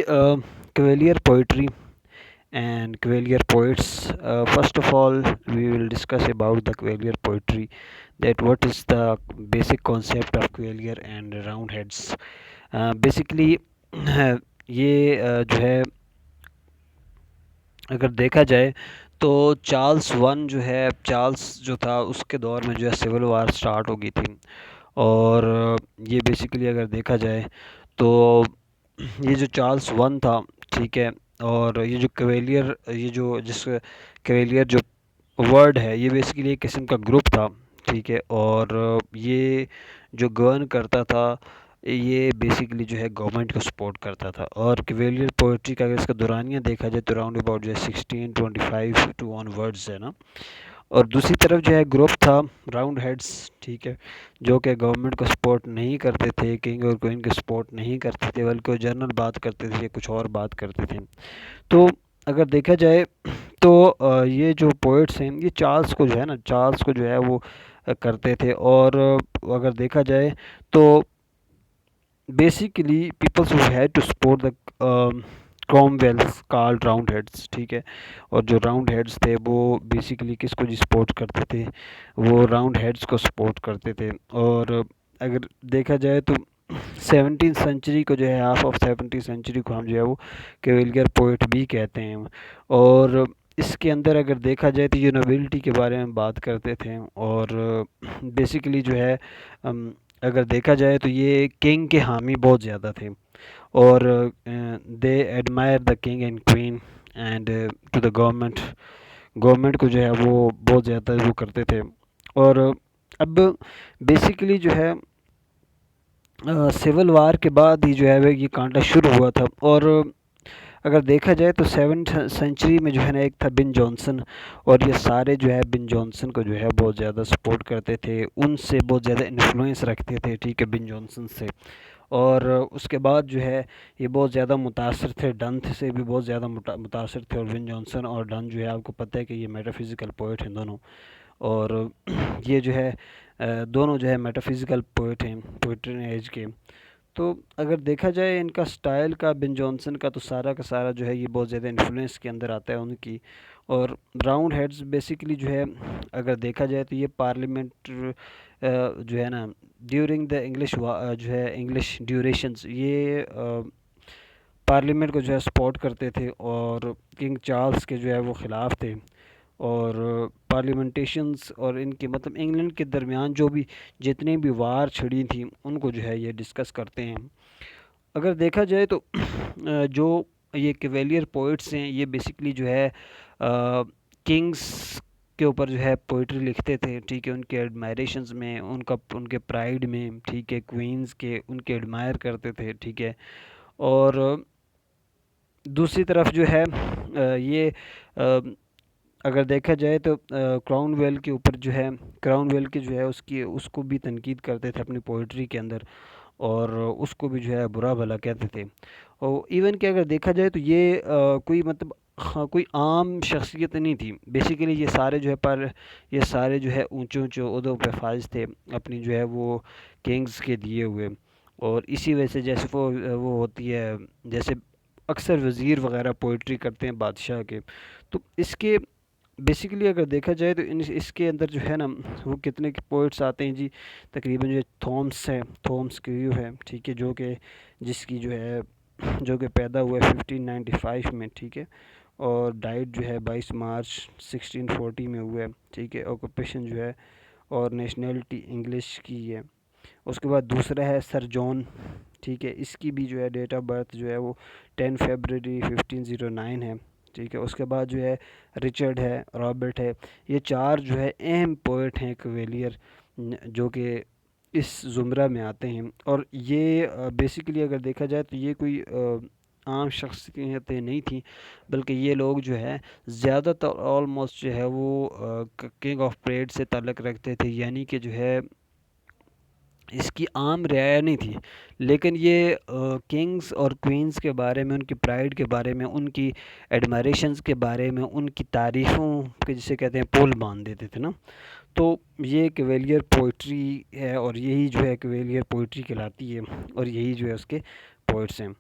Cavalier poetry and Cavalier poets. First of all, we will discuss about the Cavalier poetry. That what is the basic concept of Cavalier and Roundheads. Basically, ये जो है अगर देखा जाए तो Charles जो था उसके दौर में जो है सिविल वार स्टार्ट हो गई थी। और ये बेसिकली अगर देखा जाए तो ये जो चार्ल्स वन था, ठीक है। और ये जो कवेलियर, ये जो जिस कवेलियर जो वर्ड है, ये बेसिकली एक किस्म का ग्रुप था, ठीक है। और ये जो गवर्न करता था, ये बेसिकली जो है गवर्नमेंट को सपोर्ट करता था। और कवेलियर पोइट्री का अगर इसका दौरानिया देखा जाए तो राउंड अबाउट जो है 1625 टू ऑन वर्ड्स है ना। और दूसरी तरफ जो है ग्रुप था राउंड हेड्स, ठीक है, जो कि गवर्नमेंट को सपोर्ट नहीं करते थे, किंग और क्वीन को सपोर्ट नहीं करते थे, बल्कि वो जनरल बात करते थे या कुछ और बात करते थे। तो अगर देखा जाए तो ये जो पोइट्स हैं, ये चार्ल्स को जो है ना, चार्ल्स को जो है वो करते थे। और अगर देखा जाए तो basically peoples who had to support the Cromwells called roundheads, ठीक है। और जो राउंड हेड्स थे वो बेसिकली किसको जी सपोर्ट करते थे, वो राउंड हेड्स को सपोर्ट करते थे। और अगर देखा जाए तो 17th सेंचुरी को जो है, हाफ ऑफ 17th सेंचुरी को हम जो है वो कैवेलियर पोइट भी कहते हैं। और इसके अंदर अगर देखा जाए तो ये नोबिलिटी के बारे में बात करते थे। और बेसिकली जो है अगर देखा जाए तो ये किंग के हामी बहुत ज़्यादा थे। और they admire the king and queen and to the government, government को जो है वो बहुत ज़्यादा वो करते थे। और अब बेसिकली जो है सिविल वार के बाद ही जो है वो ये कांटा शुरू हुआ था। और अगर देखा जाए तो 7th सेंचुरी में जो है ना, एक था बिन जॉनसन। और ये सारे जो है बिन जॉनसन को जो है बहुत ज़्यादा सपोर्ट करते थे, उनसे बहुत ज़्यादा इन्फ्लुएंस रखते थे, ठीक है, बिन जॉनसन से। और उसके बाद जो है ये बहुत ज़्यादा मुतासर थे, डन से भी बहुत ज़्यादा मुतासर थे। और बिन जॉनसन और डन जो है आपको पता है कि ये मेटाफिज़िकल पोइट हैं दोनों। और ये जो है दोनों जो है मेटाफिज़िकल पोइट हैं, पोइट्री एज के। तो अगर देखा जाए इनका स्टाइल का, बिन जॉनसन का, तो सारा का सारा जो है ये बहुत ज़्यादा इन्फ्लुएंस के अंदर आता है उनकी। और राउंड हेड्स बेसिकली जो है अगर देखा जाए तो ये पार्लियामेंट जो है ना, ड्यूरिंग द इंग्लिश जो है इंग्लिश ड्यूरेशंस, ये पार्लियामेंट को जो है सपोर्ट करते थे और किंग चार्ल्स के जो है वो ख़िलाफ़ थे। और पार्लियामेंटेशंस और इनके मतलब इंग्लैंड के दरमियान जो भी जितनी भी वार छिड़ी थी उनको जो है ये डिस्कस करते हैं। अगर देखा जाए तो जो ये कैवेलियर पोइट्स हैं, ये बेसिकली जो है किंग्स के ऊपर जो है पोइट्री लिखते थे, ठीक है, उनके एडमायरेशंस में, उनका उनके प्राइड में, ठीक है, क्वींस के उनके एडमायर करते थे, ठीक है। और दूसरी तरफ जो है ये अगर देखा जाए तो क्राउन वेल के ऊपर जो है, क्राउन वेल के जो है उसकी उसको भी तनकीद करते थे अपनी पोइट्री के अंदर। और उसको भी जो है बुरा भला कहते थे। और इवन कि अगर देखा जाए तो ये कोई मतलब हाँ कोई आम शख्सियत नहीं थी। बेसिकली ये सारे जो है पर ये सारे जो है ऊंचे ऊंचे ओहदों पे फाइज थे, अपनी जो है वो किंग्स के दिए हुए। और इसी वजह से जैसे वो होती है, जैसे अक्सर वज़ीर वगैरह पोइट्री करते हैं बादशाह के। तो इसके बेसिकली अगर देखा जाए तो इसके अंदर जो है ना, वो कितने के पोइट्स आते हैं जी, तकरीबन जो थॉम्स है, थॉम्स क्यू है, ठीक है, जो कि जिसकी जो है जो कि पैदा हुआ है 1595 में, ठीक है। और डाइट जो है 22 मार्च 1640 में हुआ है, ठीक है। ऑक्यूपेशन जो है और नेशनलिटी इंग्लिश की है। उसके बाद दूसरा है सर जॉन, ठीक है, इसकी भी जो है डेट ऑफ बर्थ जो है वो 10 फरवरी 1509 है, ठीक है। उसके बाद जो है रिचर्ड है, रॉबर्ट है। ये चार जो है अहम पोइट हैं कवेलियर, जो कि इस ज़ुमरा में आते हैं। और ये बेसिकली अगर देखा जाए तो ये कोई आम शख्सियतें नहीं थी, बल्कि ये लोग जो है ज़्यादातर ऑलमोस्ट जो है वो किंग ऑफ परेड से ताल्लुक़ रखते थे, यानी कि जो है इसकी आम रियाया नहीं थी। लेकिन ये किंग्स और क्वींस के बारे में, उनकी प्राइड के बारे में, उनकी एडमायरेशंस के बारे में, उनकी तारीफ़ों के जिसे कहते हैं पोल बांध देते थे ना। तो ये कैवेलियर पोइट्री है और यही जो है कैवेलियर पोइट्री कहलाती है और यही जो है उसके पोइट्स हैं।